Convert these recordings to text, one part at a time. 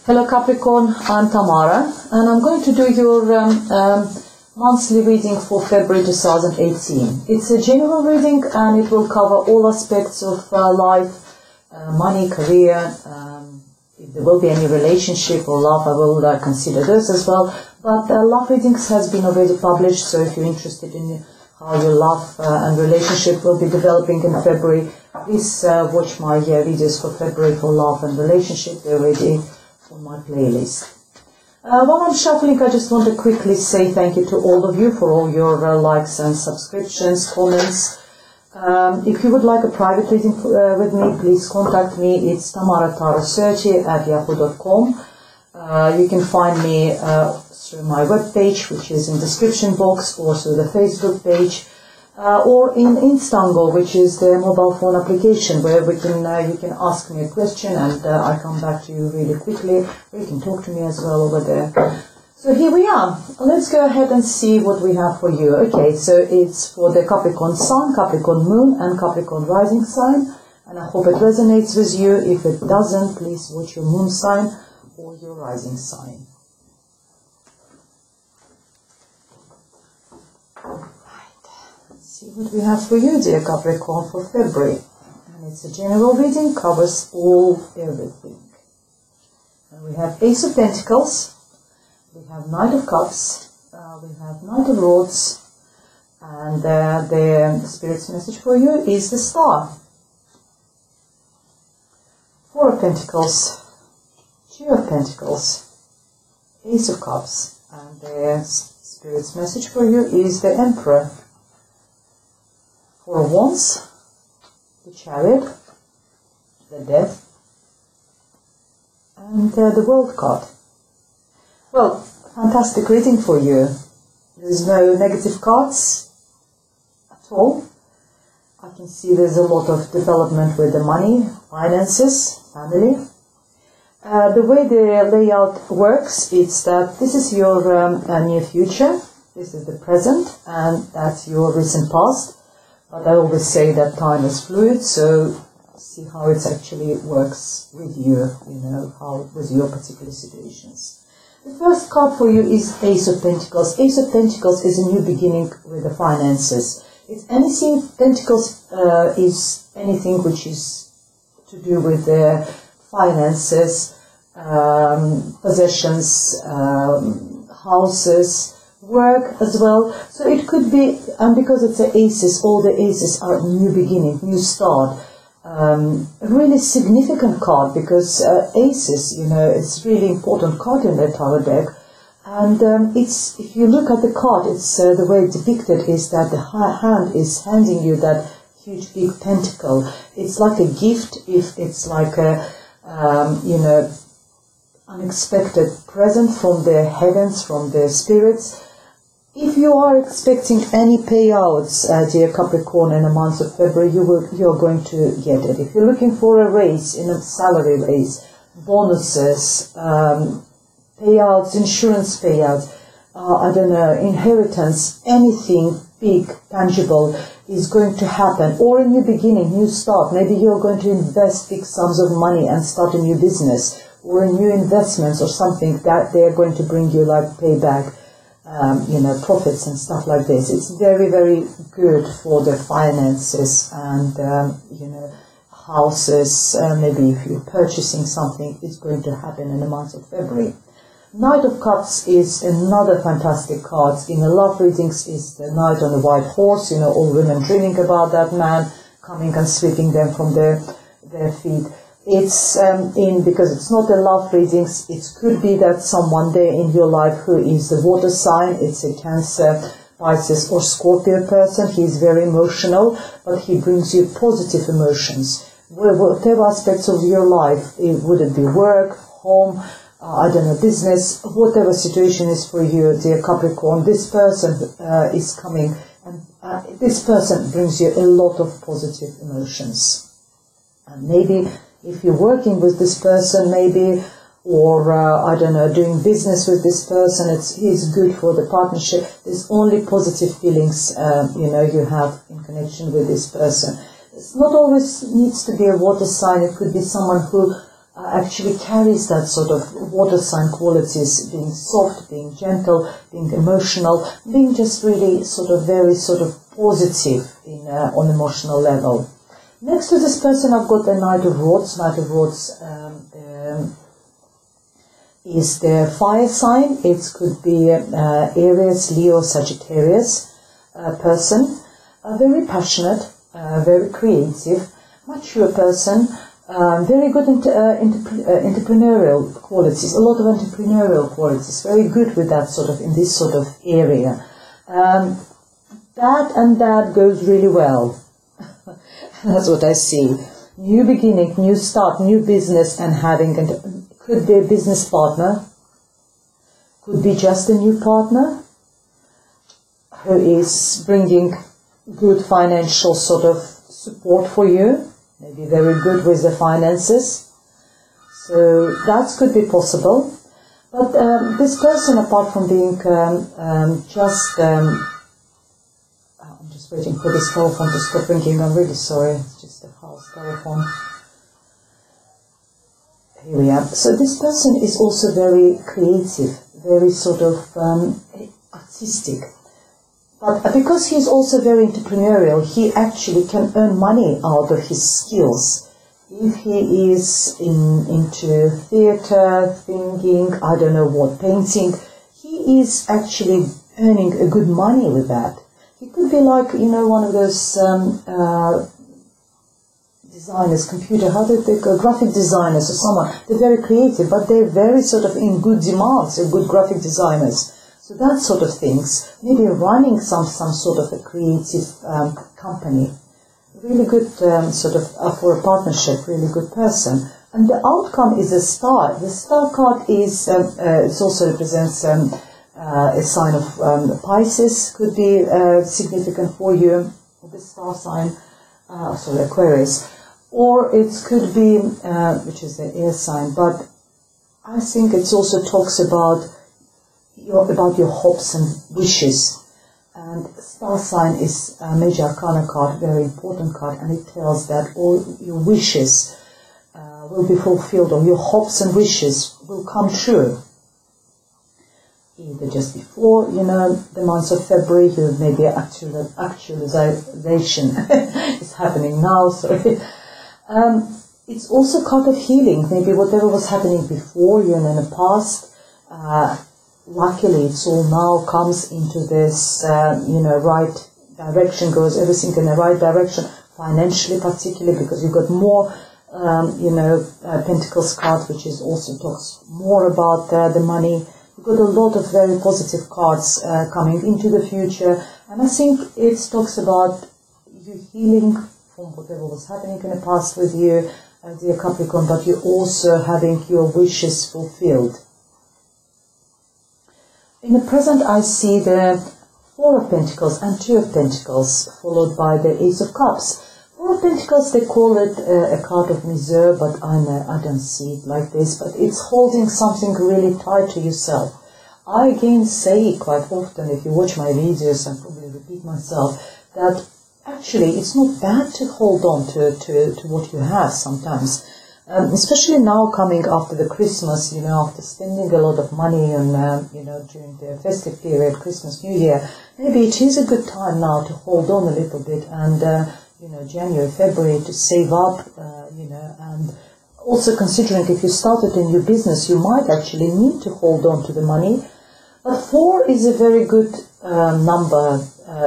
Hello Capricorn, I'm Tamara and I'm going to do your monthly reading for February 2018. It's a general reading and it will cover all aspects of life, money, career, if there will be any relationship or love, I will consider those as well. But love readings has been already published, so if you're interested in how your love and relationship will be developing in February, please watch my videos for February for love and relationship. They're already on my playlist. While I'm shuffling, I just want to quickly say thank you to all of you for all your likes and subscriptions, comments. If you would like a private reading with me, please contact me. It's tamaratarot30@yahoo.com. You can find me through my webpage, which is in the description box, or through the Facebook page, or in Instango, which is the mobile phone application where you can ask me a question and I come back to you really quickly, or you can talk to me as well over there. So here we are. Let's go ahead and see what we have for you. Okay, so it's for the Capricorn Sun, Capricorn Moon and Capricorn Rising sign, and I hope it resonates with you. If it doesn't, please watch your Moon sign or your Rising sign. See what we have for you, dear Capricorn, for February. And it's a general reading, covers everything. And we have Ace of Pentacles, we have Knight of Cups, we have Knight of Swords, and the Spirit's message for you is the Star. Four of Pentacles, Two of Pentacles, Ace of Cups, and the Spirit's message for you is the Emperor. Four of Wands, the Chariot, the Death, and the World card. Well, fantastic reading for you. There's no negative cards at all. I can see there's a lot of development with the money, finances, family. The way the layout works, it's that this is your near future, this is the present, and that's your recent past. But I always say that time is fluid, so see how it actually works with you, how with your particular situations. The first card for you is Ace of Pentacles. Ace of Pentacles is a new beginning with the finances. It's anything, Pentacles is anything which is to do with the finances, possessions, houses, work as well. So it could be, and because it's the aces, all the aces are new beginning, new start. A really significant card because aces, it's really important card in the tarot deck. And it's, if you look at the card, it's the way it's depicted is that the hand is handing you that huge big pentacle. It's like a gift, if it's like a, unexpected present from the heavens, from the spirits. If you are expecting any payouts, dear Capricorn, in the month of February, you're going to get it. If you're looking for a raise, in a salary raise, bonuses, payouts, insurance payouts, inheritance, anything big, tangible is going to happen. Or a new beginning, new start. Maybe you're going to invest big sums of money and start a new business, or a new investments or something that they're going to bring you like payback. Profits and stuff like this. It's very, very good for the finances and, houses. Maybe if you're purchasing something, it's going to happen in the month of February. Knight of Cups is another fantastic card. In the love readings is the Knight on the white horse. All women dreaming about that man coming and sweeping them from their feet. It's because it's not a love readings, it could be that someone there in your life who is the water sign, it's a Cancer, Pisces or Scorpio person. He's very emotional, but he brings you positive emotions. Whatever aspects of your life, would it be work, home, business, whatever situation is for you, dear Capricorn, this person is coming, and this person brings you a lot of positive emotions. And maybe if you're working with this person, maybe, or, doing business with this person, he's good for the partnership. There's only positive feelings, you have in connection with this person. It's not always needs to be a water sign. It could be someone who actually carries that sort of water sign qualities, being soft, being gentle, being emotional, being just really sort of very sort of positive on emotional level. Next to this person, I've got the Knight of Rods. Knight of Rods is the fire sign. It could be Aries, Leo, Sagittarius person. Very passionate, very creative, mature person, very good entrepreneurial qualities, a lot of entrepreneurial qualities, very good with that sort of, in this sort of area. That and that goes really well. That's what I see. New beginning, new start, new business, and could be a business partner, could be just a new partner who is bringing good financial sort of support for you, maybe very good with the finances. So that could be possible. But this person, apart from being I'm just waiting for this telephone to stop ringing. I'm really sorry. It's just a house telephone. Here we are. So this person is also very creative, very sort of artistic. But because he's also very entrepreneurial, he actually can earn money out of his skills. If he is into theatre, thinking, I don't know what, painting, he is actually earning a good money with that. He could be like, one of those designers, graphic designers or someone. They're very creative, but they're very sort of in good demand, so good graphic designers. So that sort of things, maybe running some sort of a creative company. Really good sort of for a partnership, really good person. And the outcome is a star. The star card is, it also represents a sign of Pisces, could be significant for you, the star sign, Aquarius. Or it could be, which is the air sign, but I think it also talks about your hopes and wishes. And star sign is a major arcana card, very important card, and it tells that all your wishes will be fulfilled, or your hopes and wishes will come true. Either just before, the month of February, maybe actualization is happening now, sorry. It's also a card of healing, maybe whatever was happening before you and in the past. Luckily, it's all now comes into this, right direction, goes everything in the right direction, financially particularly, because you've got more, Pentacles card, which is also talks more about the money. You've got a lot of very positive cards coming into the future, and I think it talks about you healing from whatever was happening in the past with you, dear Capricorn, but you're also having your wishes fulfilled. In the present, I see the Four of Pentacles and Two of Pentacles, followed by the Ace of Cups. Four of Pentacles, they call it a card of misère, but I don't see it like this, but it's holding something really tight to yourself. I again say quite often, if you watch my videos, I probably repeat myself, that actually it's not bad to hold on to what you have sometimes. Especially now coming after the Christmas, after spending a lot of money on, during the festive period, Christmas, New Year, maybe it is a good time now to hold on a little bit and, January, February to save up, and also considering if you started a new business, you might actually need to hold on to the money. But 4 is a very good number.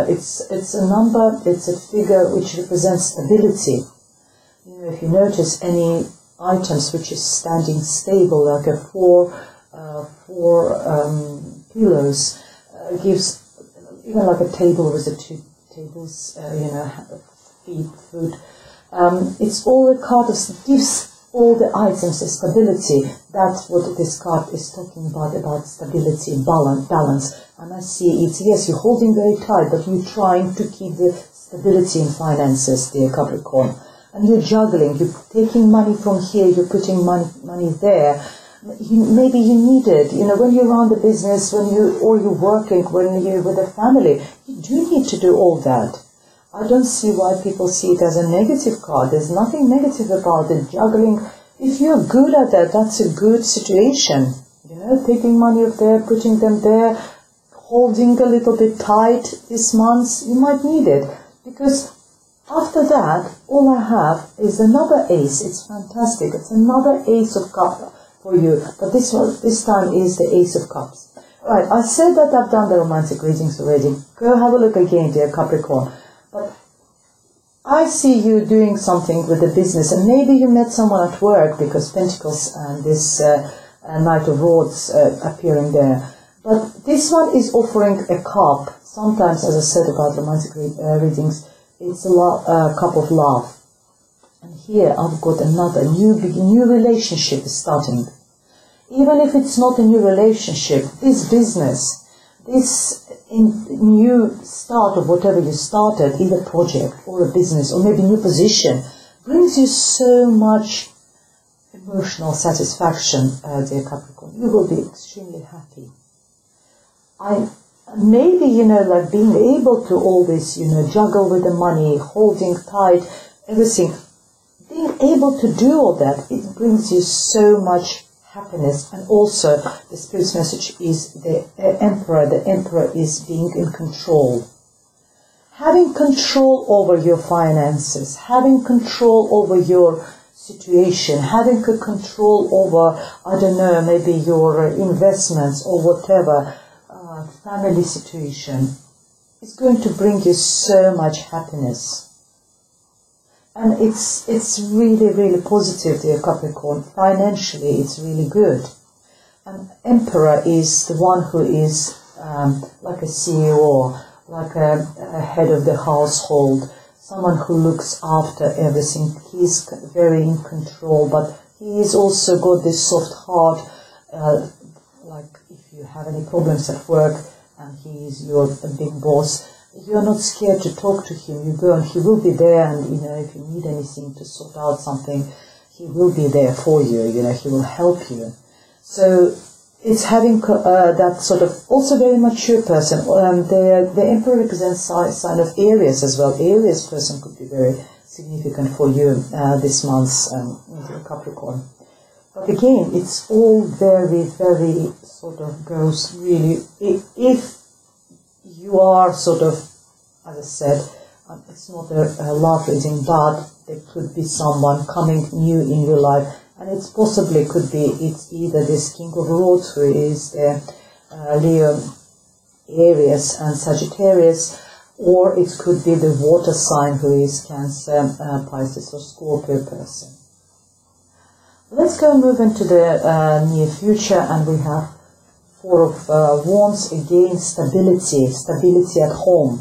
It's a number, it's a figure which represents stability. If you notice any items which is standing stable, like a four pillows, gives, even like a table with the 2 tables, feet, food. It's all a card that gives all the items a stability. That's what this card is talking about stability, balance. And I see it's, yes, you're holding very tight, but you're trying to keep the stability in finances, dear Capricorn. And you're juggling, you're taking money from here, you're putting money there. Maybe you need it, when you run the business, you're working, when you're with a family, you do need to do all that. I don't see why people see it as a negative card. There's nothing negative about it. Juggling If you're good at that, that's a good situation. You know, taking money up there, putting them there, holding a little bit tight this month, you might need it. Because after that, all I have is another ace. It's fantastic. It's another ace of cups for you. But this time is the ace of cups. Right, I said that I've done the romantic readings already. Go have a look again, dear Capricorn. But I see you doing something with the business, and maybe you met someone at work, because Pentacles and this Knight of Rods appearing there. But this one is offering a cup. Sometimes, as I said about romantic readings, it's a cup of love. And here I've got another new relationship is starting. Even if it's not a new relationship, this business, this new start of whatever you started, either project or a business or maybe new position, brings you so much emotional satisfaction, dear Capricorn. You will be extremely happy. Maybe, like being able to always, juggle with the money, holding tight, everything. Being able to do all that, it brings you so much happiness. And also, the Spirit's message is the Emperor. The Emperor is being in control. Having control over your finances, having control over your situation, having control over, I don't know, maybe your investments or whatever, family situation, is going to bring you so much happiness. And it's really, really positive, dear Capricorn. Financially, it's really good. And Emperor is the one who is like a CEO, like a head of the household, someone who looks after everything. He's very in control, but he's also got this soft heart, like if you have any problems at work and he is your big boss, you're not scared to talk to him. You go and he will be there, and if you need anything to sort out something, he will be there for you. He will help you. So it's having that sort of also very mature person. The Emperor represents sign of Aries as well. Aries person could be very significant for you this month, Capricorn. But again, it's all very, very sort of goes really, if you are sort of, as I said, it's not a love reading, but there could be someone coming new in your life, and it's possibly could be, it's either this King of Rods, who is Leo, Aries and Sagittarius, or it could be the water sign, who is Cancer, Pisces or Scorpio person. Let's go and move into the near future, and we have Four of Wands. Again, stability at home,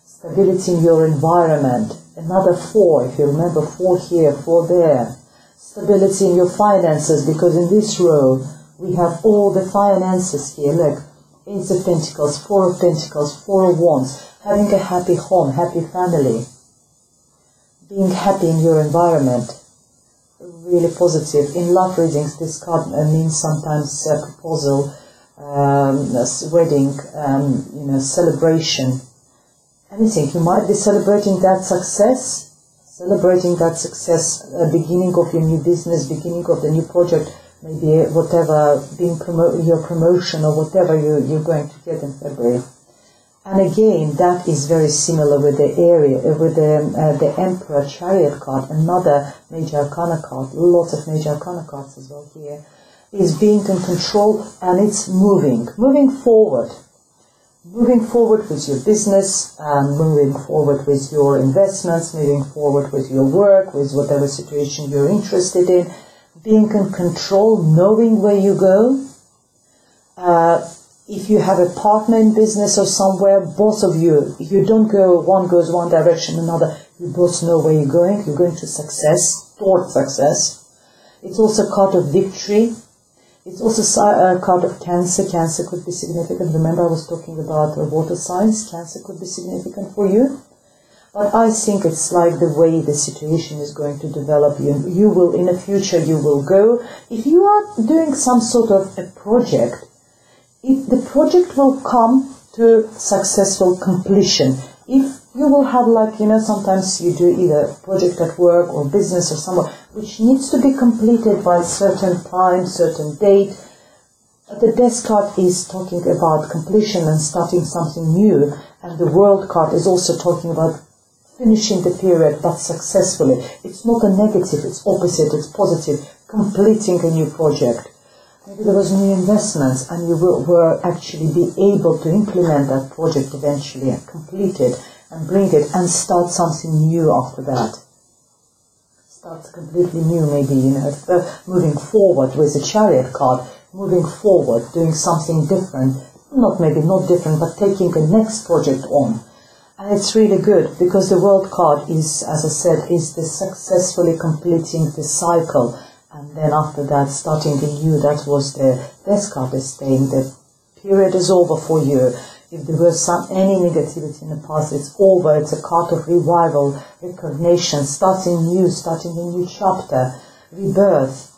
stability in your environment. Another 4, if you remember, 4 here, 4 there. Stability in your finances, because in this row we have all the finances here. Look, Ace of Pentacles, 4 of Pentacles, 4 of Wands. Having a happy home, happy family, being happy in your environment. Really positive. In love readings, this card means sometimes a proposal, wedding, celebration, anything. You might be celebrating that success, beginning of your new business, beginning of the new project, maybe whatever, your promotion or whatever you're going to get in February. And again, that is very similar with the Emperor Chariot card, another major arcana card, lots of major arcana cards as well here, is being in control, and it's moving forward with your business, moving forward with your investments, moving forward with your work, with whatever situation you're interested in, being in control, knowing where you go. If you have a partner in business or somewhere, both of you don't go, one goes one direction, another. You both know where you're going. You're going to success, toward success. It's also a card of victory. It's also a card of Cancer. Cancer could be significant. Remember, I was talking about water signs. Cancer could be significant for you. But I think it's like the way the situation is going to develop. You will, in the future, you will go. If you are doing some sort of a project, the project will come to successful completion. If You will have like, sometimes you do either a project at work or business or somewhere, which needs to be completed by a certain time, certain date. The Death card is talking about completion and starting something new, and the World card is also talking about finishing the period, but successfully. It's not a negative, it's opposite, it's positive, completing a new project. Maybe there was new investments and you were actually be able to implement that project eventually and complete it and bring it and start something new after that. Start completely new, maybe, moving forward with the Chariot card, moving forward, doing something different, not different, but taking the next project on. And it's really good because the World card is, as I said, is the successfully completing the cycle. And then after that, starting the new. That was the Death card is saying the period is over for you. If there was any negativity in the past, it's over. It's a card of revival, recognition, starting new, starting a new chapter, rebirth.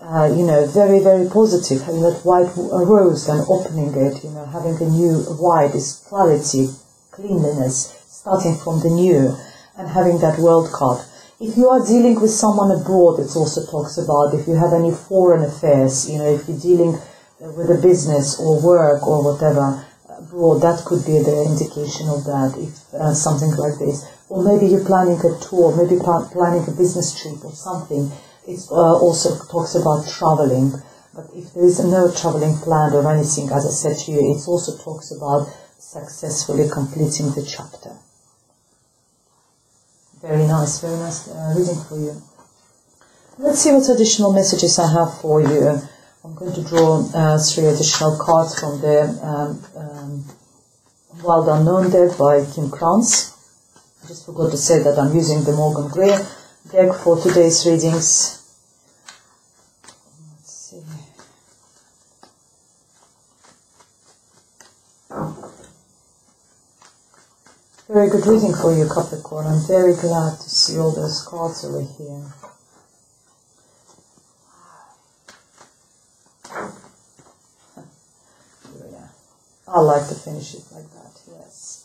Very, very positive. Having that white rose and opening it, having a new white is clarity, cleanliness, starting from the new, and having that World card. If you are dealing with someone abroad, it also talks about if you have any foreign affairs, if you're dealing with a business or work or whatever abroad, that could be the indication of that, if something like this. Or maybe you're planning a tour, maybe planning a business trip or something. It also talks about traveling. But if there is no traveling planned or anything, as I said to you, it also talks about successfully completing the chapter. Very nice reading for you. Let's see what additional messages I have for you. I'm going to draw 3 additional cards from the Wild Unknown deck by Kim Krantz. I just forgot to say that I'm using the Morgan Gray deck for today's readings. Let's see. Very good reading for you, Capricorn. I'm very glad to see all those cards over here. Yeah. I like to finish it like that, yes.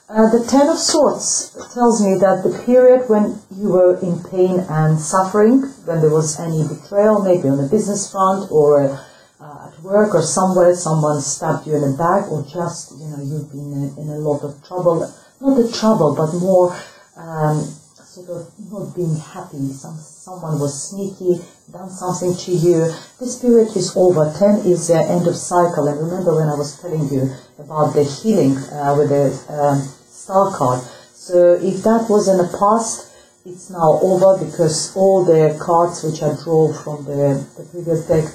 The Ten of Swords tells me that the period when you were in pain and suffering, when there was any betrayal, maybe on a business front or at work or somewhere, someone stabbed you in the back, or just, you've been in a lot of trouble. Not the trouble, but more sort of not being happy. Someone was sneaky, done something to you. This period is over. 10 is the end of cycle. And remember when I was telling you about the healing with the star card. So if that was in the past, it's now over, because all the cards which I drew from the previous deck,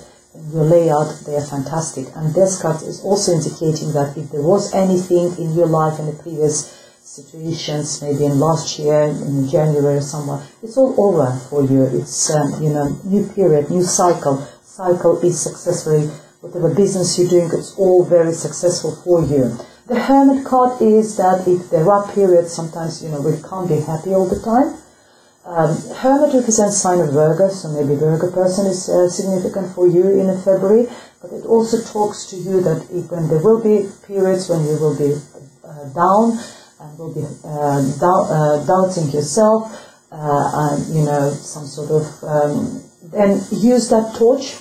your layout, they are fantastic. And this card is also indicating that if there was anything in your life in the previous situations, maybe in last year, in January or somewhere, it's all over for you. It's, new period, new cycle. Cycle is successfully, whatever business you're doing, it's all very successful for you. The Hermit card is that if there are periods, sometimes, we can't be happy all the time. Hermit represents sign of Virgo, so maybe Virgo person is significant for you in February, but it also talks to you that when there will be periods when you will be down, and will be doubting yourself, some sort of, then use that torch,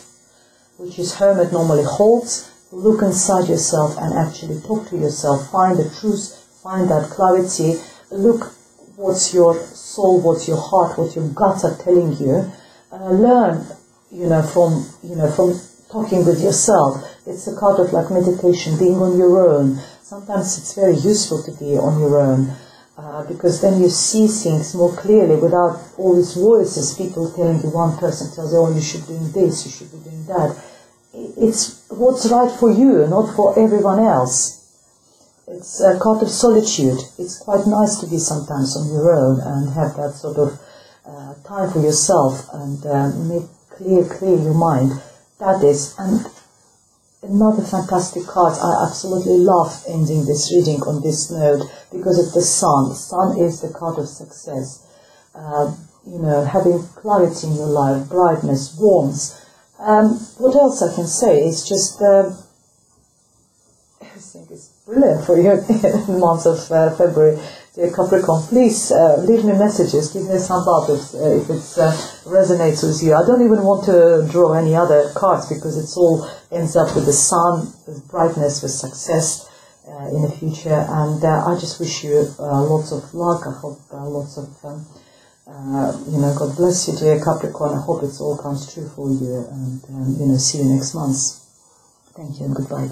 which is Hermit normally holds, look inside yourself and actually talk to yourself, find the truth, find that clarity, look what's your soul, what's your heart, what your guts are telling you, learn, from talking with yourself. It's a kind of like meditation, being on your own. Sometimes it's very useful to be on your own, because then you see things more clearly without all these voices, people telling you, one person tells you, oh, you should be doing this, you should be doing that. It's what's right for you, not for everyone else. It's a kind of solitude. It's quite nice to be sometimes on your own and have that sort of time for yourself and make clear your mind. That is, and another fantastic card. I absolutely love ending this reading on this note because it's the Sun. The Sun is the card of success. Having clarity in your life, brightness, warmth. What else I can say? It's just everything is brilliant for you in the month of February. dear Capricorn, please leave me messages, give me a thumb up if it resonates with you. I don't even want to draw any other cards because it's all ends up with the sun, with brightness, with success in the future. And I just wish you lots of luck. I hope lots of, God bless you, dear Capricorn. I hope it all comes true for you. And, see you next month. Thank you and goodbye.